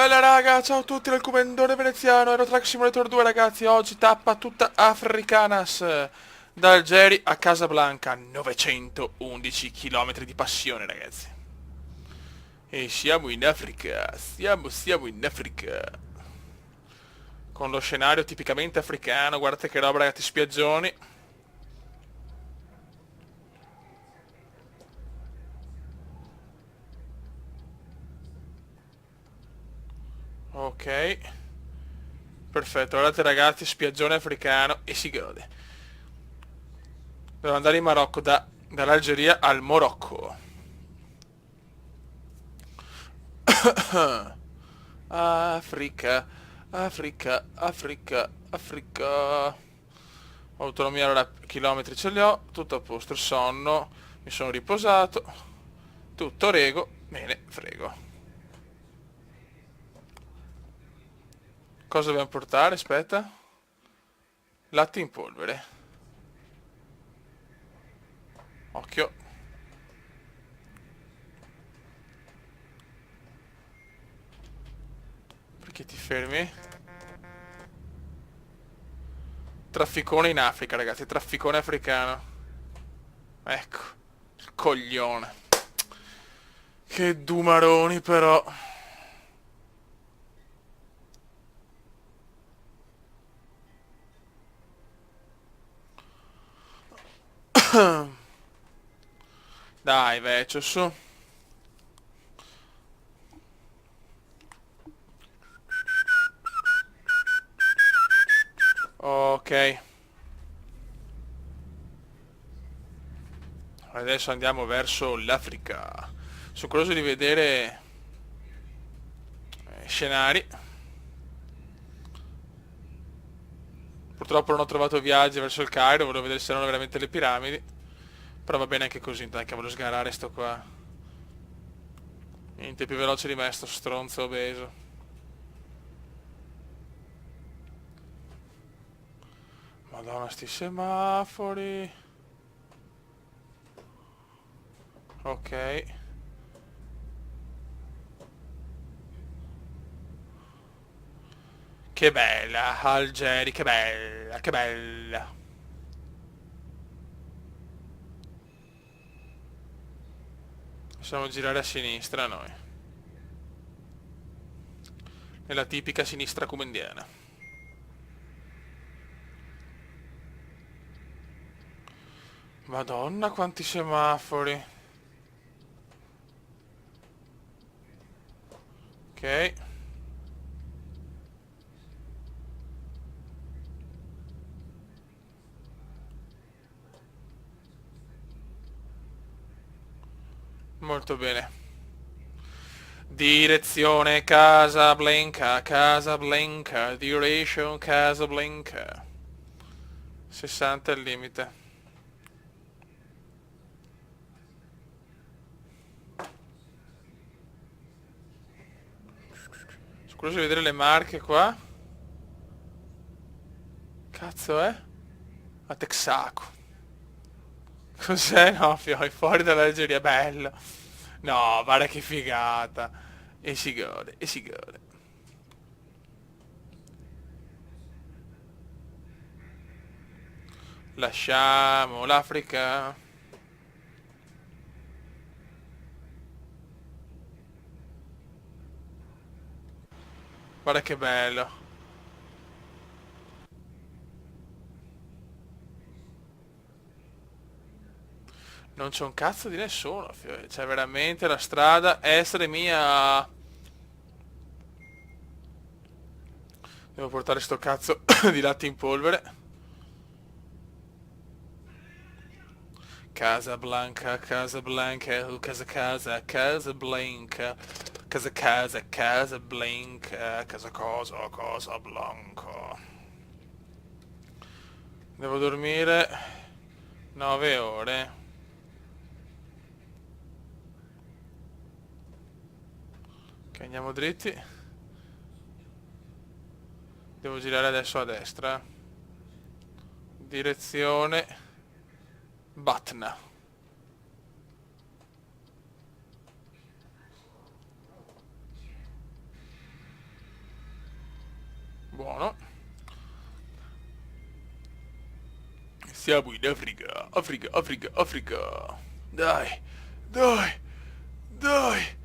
Bella raga, ciao a tutti dal Comendone Veneziano, Euro Truck Simulator 2 ragazzi, oggi tappa tutta Africanas, da Algeri a Casablanca, 911 km di passione ragazzi. E siamo in Africa, siamo in Africa. Con lo scenario tipicamente africano, guardate che roba ragazzi, spiaggioni. Ok, perfetto, guardate ragazzi, spiaggione africano e si gode. Devo andare in Marocco, dall'Algeria al Morocco. Africa, Africa, Africa, Africa. Autonomia, allora, chilometri ce li ho, tutto a posto, il sonno, mi sono riposato, tutto rego, bene, frego. Cosa dobbiamo portare? Aspetta. Latte in polvere. Occhio. Perché ti fermi? Trafficone in Africa, ragazzi, trafficone africano. Ecco, il coglione. Che dumaroni però. Dai, vecchio, su. Ok. Adesso andiamo verso l'Africa. Sono curioso di vedere scenari. Purtroppo non ho trovato viaggi verso il Cairo, volevo vedere se erano veramente le piramidi. Però va bene anche così, dai che voglio sgarare sto qua. Niente più veloce di me, sto stronzo obeso. Madonna, sti semafori. Ok. Che bella, Algeri, che bella, che bella. Possiamo girare a sinistra noi. Nella tipica sinistra comendiana. Madonna, quanti semafori. Ok. Molto bene. Direzione Casablanca, Casablanca, duration Casablanca. 60 è il limite. Sono curioso di vedere le marche qua. Cazzo è? A Texaco. Cos'è? No, fuori dall'Algeria, bello. No, guarda che figata. E si gode, e si gode. Lasciamo l'Africa. Guarda che bello. Non c'è un cazzo di nessuno, c'è veramente la strada essere mia. Devo portare sto cazzo di latte in polvere. Casablanca, Casablanca, Casablanca, Casablanca, Casablanca. Devo dormire 9 ore. Ok, andiamo dritti. Devo girare adesso a destra. Direzione Batna. Siamo in Africa, Africa, Africa, Africa. Dai, dai, dai,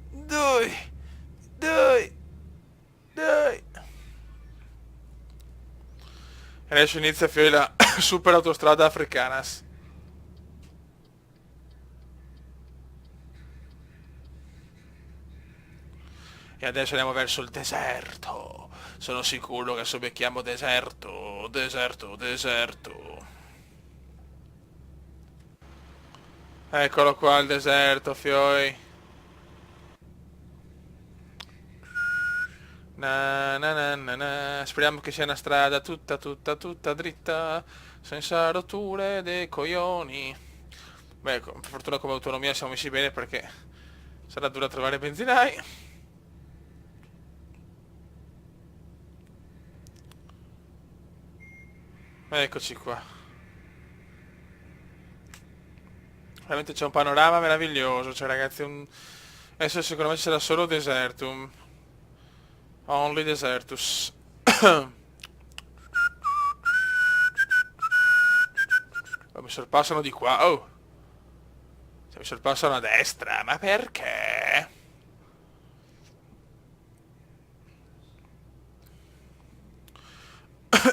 dai, dai, dai. E adesso inizia Fiori la super autostrada africanas. E adesso andiamo verso il deserto. Sono sicuro che adesso becchiamo deserto, deserto, deserto. Eccolo qua il deserto, Fioi. Na, na, na, na, na. Speriamo che sia una strada tutta, tutta, tutta dritta, senza rotture dei coglioni. Beh, per fortuna come autonomia siamo messi bene perché sarà dura trovare benzinai. Eccoci qua. Veramente c'è un panorama meraviglioso, cioè ragazzi, adesso secondo me ci sarà solo desertum. Only desertus. Oh, mi sorpassano di qua, oh! Cioè, mi sorpassano a destra, ma perché?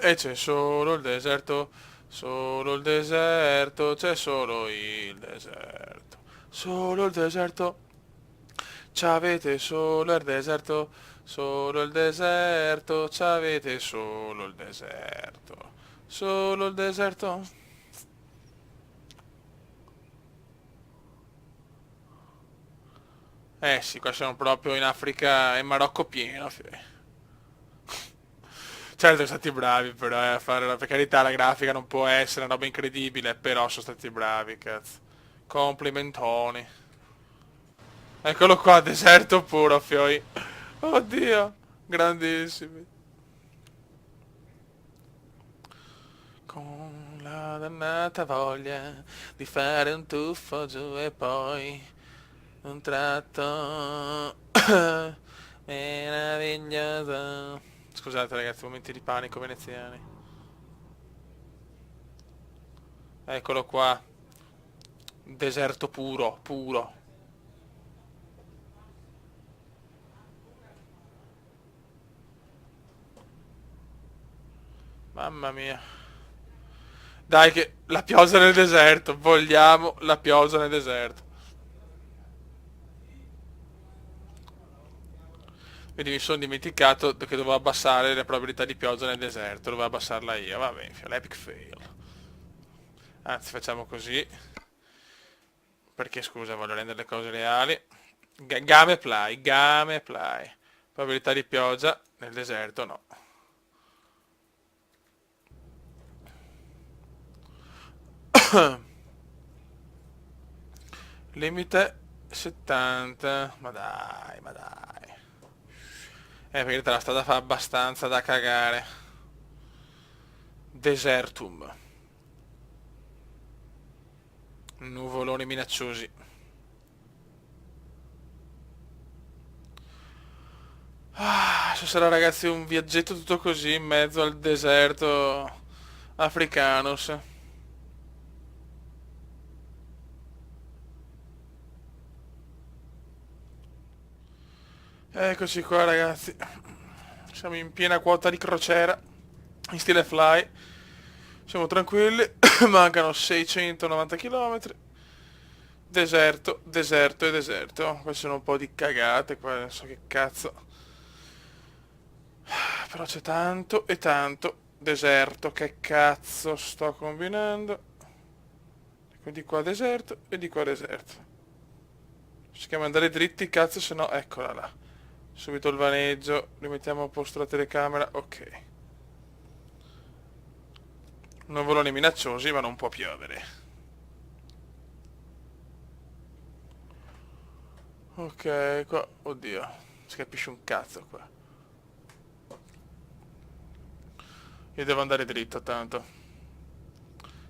E c'è solo il deserto, c'è solo il deserto, solo il deserto. C'avete solo il deserto, c'avete solo il deserto, solo il deserto. Eh sì, qua siamo proprio in Africa, in Marocco pieno. Certo, sono stati bravi però a fare, per carità la grafica non può essere una roba incredibile, però sono stati bravi, cazzo. Complimentoni. Eccolo qua, deserto puro, Fioi. Oddio, grandissimi. Con la dannata voglia di fare un tuffo giù e poi un tratto meraviglioso. Scusate ragazzi, momenti di panico veneziani. Eccolo qua, deserto puro, puro. Mamma mia. Dai che la pioggia nel deserto, vogliamo la pioggia nel deserto. Quindi mi sono dimenticato che dovevo abbassare le probabilità di pioggia nel deserto, dovevo abbassarla io, va bene, l'epic fail. Anzi, facciamo così, perché scusa, voglio rendere le cose reali. Game apply. Probabilità di pioggia nel deserto, no. Limite 70, ma dai, ma dai. Perché la strada fa abbastanza da cagare. Desertum. Nuvoloni minacciosi. Ci sarà ragazzi un viaggetto tutto così in mezzo al deserto africanos. Eccoci qua ragazzi. Siamo in piena quota di crociera. In stile fly. Siamo tranquilli. Mancano 690 km. Deserto, deserto e deserto. Qua sono un po' di cagate. Qua non so che cazzo. Però c'è tanto e tanto deserto. Che cazzo sto combinando? Quindi qua deserto e di qua deserto. Cerchiamo di andare dritti, cazzo, se no, eccola là. Subito il vaneggio, rimettiamo a posto la telecamera, ok. Nuvoloni minacciosi, ma non può piovere. Ok, qua, oddio, si capisce un cazzo qua. Io devo andare dritto, tanto.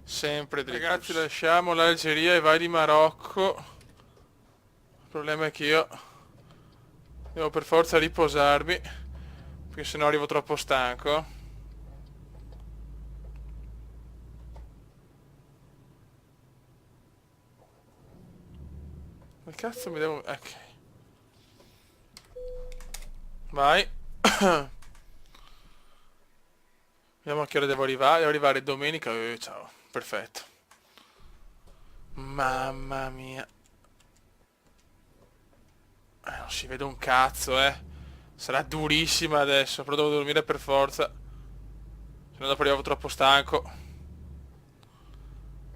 Sempre dritto. Ragazzi, lasciamo l'Algeria e vai di Marocco. Il problema è che io devo per forza riposarmi, perché sennò arrivo troppo stanco. Che cazzo mi devo... Ok. Vai. Vediamo a che ora devo arrivare. Devo arrivare domenica. Ciao. Perfetto. Mamma mia. Non si vede un cazzo, eh. Sarà durissima adesso, però devo dormire per forza. Se no dopo arrivo troppo stanco.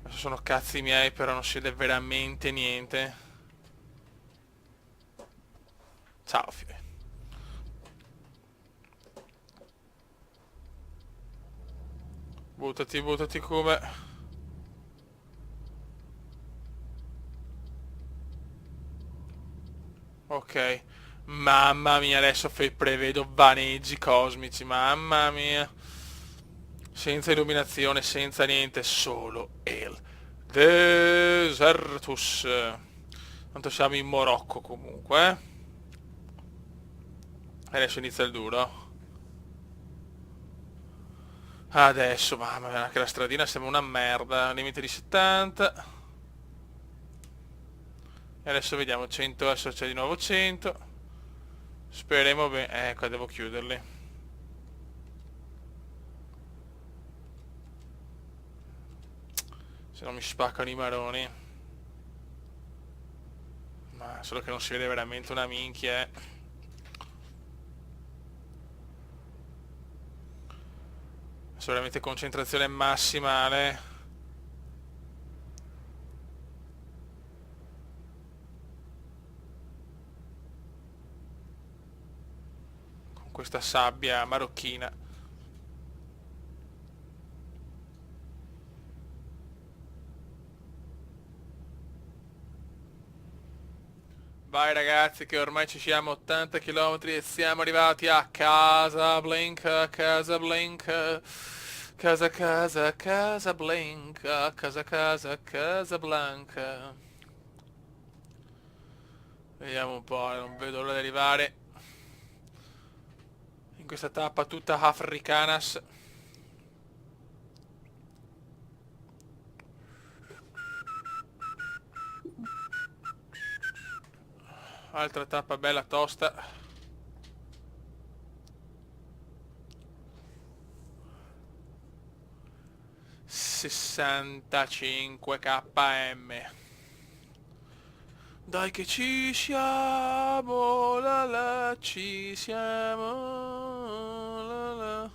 Adesso sono cazzi miei, però non si vede veramente niente. Ciao, fine. Buttati, buttati come... Ok. Mamma mia, adesso prevedo vaneggi cosmici, mamma mia. Senza illuminazione, senza niente, solo il Desertus. Tanto siamo in Morocco comunque, eh. E adesso inizia il duro. Adesso, mamma mia, anche la stradina sembra una merda. Limite di 70. E adesso vediamo, 100, adesso c'è di nuovo 100. Speriamo bene. Qua devo chiuderli. Se no mi spaccano i maroni. Ma solo che non si vede veramente una minchia, eh. Adesso veramente concentrazione massimale. Con questa sabbia marocchina. Vai ragazzi che ormai ci siamo 80 km e siamo arrivati a Casablanca, Casablanca, Casablanca, Casablanca. Vediamo un po', non vedo l'ora di arrivare in questa tappa tutta africanas. Altra tappa bella tosta. 65 km. Dai che ci siamo, la la, ci siamo, la la.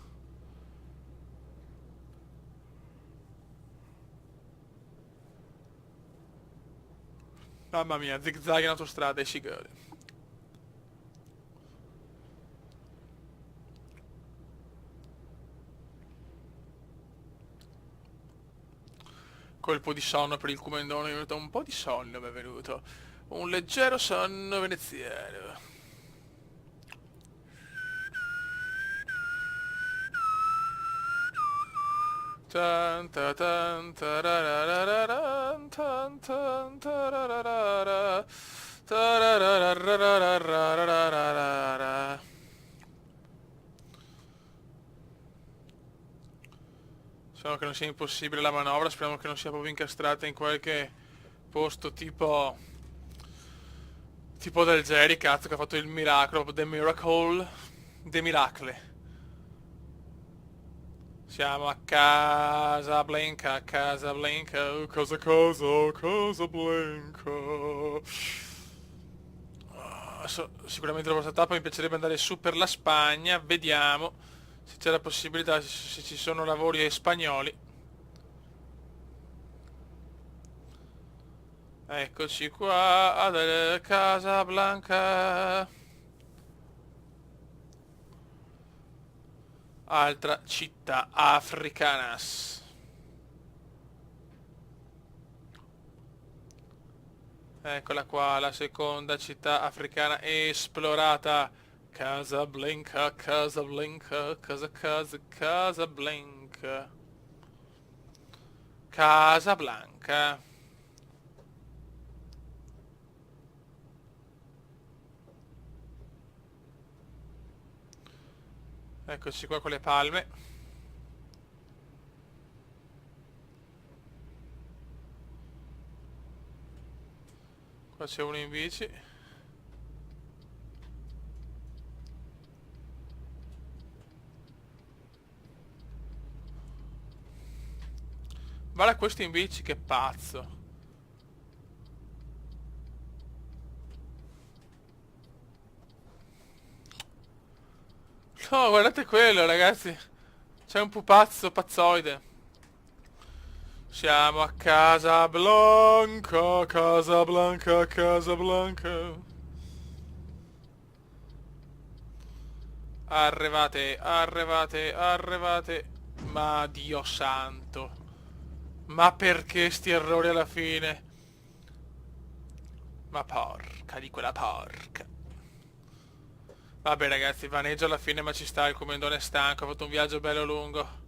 Mamma mia, zigzag in autostrada e si gode. Colpo di sonno per il Comendone, mi è venuto un po' di sonno, mi è venuto. Un leggero sonno veneziano. Tan ta tan tararararan, tan tan tarararara, tararararararararara. Speriamo che non sia impossibile la manovra, speriamo che non sia proprio incastrata in qualche posto tipo del Jerry, cazzo, che ha fatto il miracolo, The Miracle, The Miracle. Siamo a Casablanca, Casablanca, Casablanca. Sicuramente la prossima tappa mi piacerebbe andare su per la Spagna, vediamo se c'è la possibilità, se ci sono lavori spagnoli. Eccoci qua ad Casablanca. Altra città africanas. Eccola qua, la seconda città africana esplorata. Casablanca, Casablanca, Casablanca. Casablanca. Eccoci qua con le palme. Qua c'è uno in bici. Guarda questo in bici, che pazzo. No, guardate quello, ragazzi. C'è un pupazzo pazzoide. Siamo a Casablanca, Casablanca, Casablanca. Arrivate, arrivate, arrivate. Ma Dio santo. Ma perché sti errori alla fine? Ma porca di quella porca. Vabbè ragazzi, vaneggio alla fine, ma ci sta, il comandone è stanco, ha fatto un viaggio bello lungo.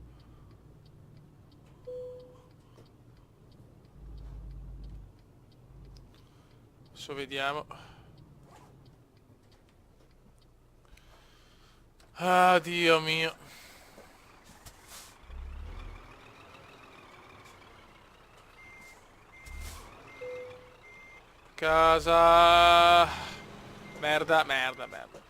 Adesso vediamo. Ah, Dio mio. Casa. Merda, merda, merda.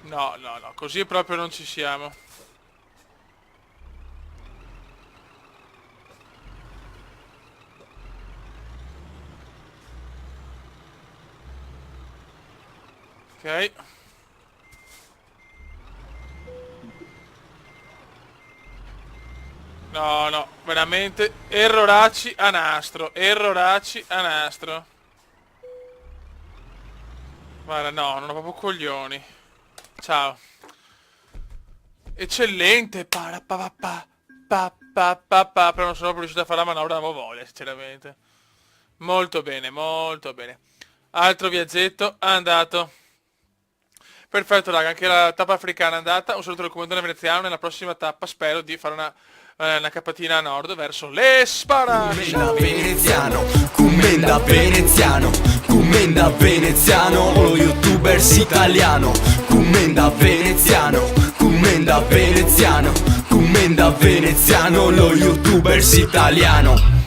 No, no, no, così proprio non ci siamo. Ok. No, no, veramente erroracci a nastro, erroracci a nastro. Guarda, no, non ho proprio coglioni. Ciao. Eccellente. Però non sono proprio riuscito a fare la manovra, non avevo voglia, sinceramente. Molto bene, molto bene. Altro viaggetto andato. Perfetto raga, anche la tappa africana è andata. Un saluto del comandante veneziano. Nella prossima tappa spero di fare una capatina a nord verso le Sparacce. Commenda veneziano, commenda veneziano, commenda veneziano, lo youtubers italiano. Commenda veneziano, commenda veneziano, commenda veneziano, lo youtubers italiano.